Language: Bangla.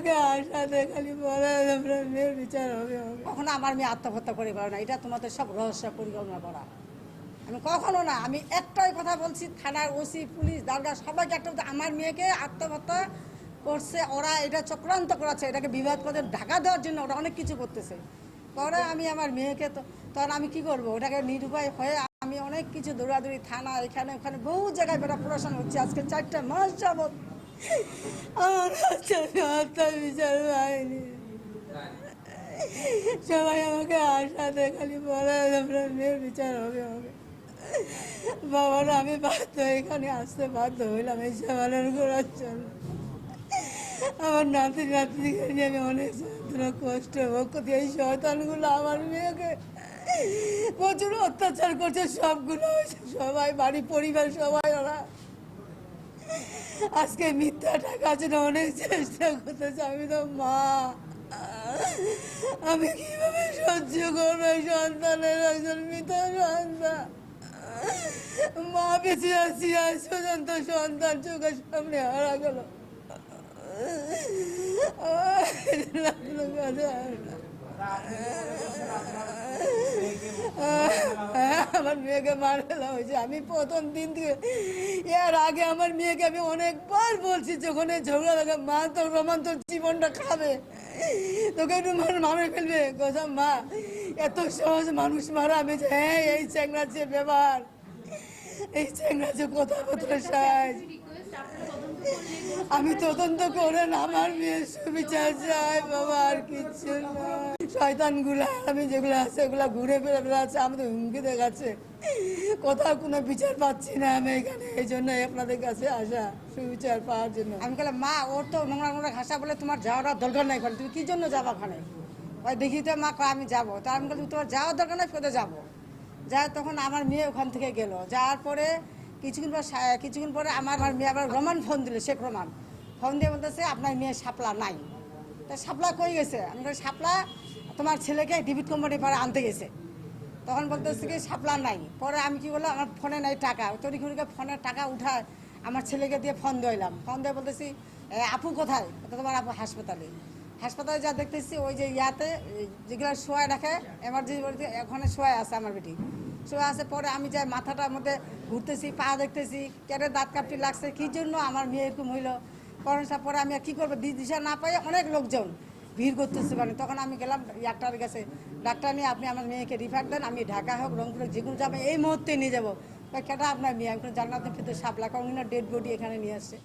আমাকে আশাতে খালি বলে আমরা মেয়ের বিচার হবে হবে। কখনো আমার মেয়ে আত্মহত্যা করে পারে না, এটা তোমাদের সব রহস্য পরিকল্পনা করা। আমি কখনো না, আমি একটাই কথা বলছি, থানার ওসি পুলিশ দারোগা সবাইকে একটা আমার মেয়েকে আত্মহত্যা করছে, ওরা এটা চক্রান্ত করাচ্ছে, এটাকে বিবাদ করে ঢাকা দেওয়ার জন্য ওরা অনেক কিছু করতেছে। পরে আমি আমার মেয়েকে তখন আমি কি করব, ওটাকে নিরুপায় হয়ে আমি অনেক কিছু দৌড়াদৌড়ি থানা এখানে ওখানে বহু জায়গায় বেটা পড়াশোনা হচ্ছে। আজকে 4টা মাস যাবত আমার হত্যা বিচার হয়নি। সবাই আমাকে আশাতে খালি বলে আমরা মেয়ের বিচার হবে হবে। বাবারা আমি বাধ্য এখানে আসতে বাধ্য হইলাম এই সমাধান করার জন্য। আমার নাতি নাতনিকে নিয়ে আমি অনেক যন্ত্রণা কষ্ট ভোগ করছি। এই শয়তানগুলো আমার মেয়েকে প্রচুর অত্যাচার করছে, সবগুলো সবাই বাড়ি পরিবার সবাই ওরা আজকে মিথ্যা টাকার জন্য অনেক চেষ্টা করতেছে। আমি তো মা, আমি কিভাবে সহ্য করবো সন্তানের একজন মিথ্যা সন্তান। মা বেঁচে আছি আজ পর্যন্ত, সন্তান চোখের সামনে হারা গেল। আমার মেয়েকে মার ফেলা হয়েছে। আমি প্রথম দিন থেকে এর আগে আমার মেয়েকে আমি অনেকবার বলছি, যখন এই ঝগড়া লাগে, মা তোর রমান তোর জীবনটা খাবে, তোকে একটু মারে ফেলবে। কথা মা এত সহজ মানুষ মারা? আমি হ্যাঁ, এই চ্যাংরা যে ব্যবহার, এই চ্যাংরা যে কথাবার্তা সাজ, আমি তদন্ত করেন আমার মেয়ের সুবিচার চাই বাবা, আর কিচ্ছু না। শয়তান গুলা আমি যেগুলো আছে ওগুলা ঘুরে ফিরে বেড়াচ্ছে, আমাদের হুমকি দেখাচ্ছে, কোথাও কোনো বিচার পাচ্ছি না আমি এখানে। এই জন্য আপনাদের কাছে আসা সুবিচার পাওয়ার জন্য। আমি বললাম মা ওর তো নোংরা নোংরা ঘাসা বলে তোমার যাওয়ার দরকার নাই, তুমি কি জন্য যাবা ওখানে? ওই দেখি তো মা আমি যাবো, তা আমি বললাম তোমার যাওয়ার দরকার নাই, ফেরত যাবো। যাই তখন আমার মেয়ে ওখান থেকে গেল, যাওয়ার পরে কিছুক্ষণ পরে আমার মেয়ে আবার রমান ফোন দিল, শেখ রমান ফোন দিয়ে বলতেছে আপনার মেয়ে শাপলা নাই। তা শাপলা কই গেছে? আমি বলি শাপলা তোমার ছেলেকে ডিবিট কোম্পানি পরে আনতে গেছে। তখন বলতেছে কি শাপলা নাই। পরে আমি কি বললাম আমার ফোনে নাই টাকা, তরিখুরিকে ফোনের টাকা উঠায় আমার ছেলেকে দিয়ে ফোন দিলাম। ফোন দিয়ে বলতেছি আপু কোথায়? তোমার আপু হাসপাতালে। হাসপাতালে যা দেখতেছি ওই যে ইয়াতে যেগুলো শোয়ায় রাখে এমার্জেন্সি, এখানে শোয়ায় আছে আমার বেটি, শোয়া আছে। পরে আমি যাই মাথাটার মধ্যে ঘুরতেছি, পা দেখতেছি কেটে দাঁত কাপটি লাগছে, কী জন্য আমার মেয়ে এরকম হইলো। পরে আমি আর কী করবো, দিশা না পাই অনেক লোকজন ভিড় করতেছে। মানে তখন আমি গেলাম ডাক্তারের কাছে, ডাক্তার নিয়ে আপনি আমার মেয়েকে রিফার দেন, আমি ঢাকা হোক রংপুর হোক যেগুলো যাবো এই মুহূর্তে নিয়ে যাবো। কেটা আপনার মেয়ে? আমি জান্নাতের ভিতরে শাপলা, কারণ ডেড বডি এখানে নিয়ে আসছে।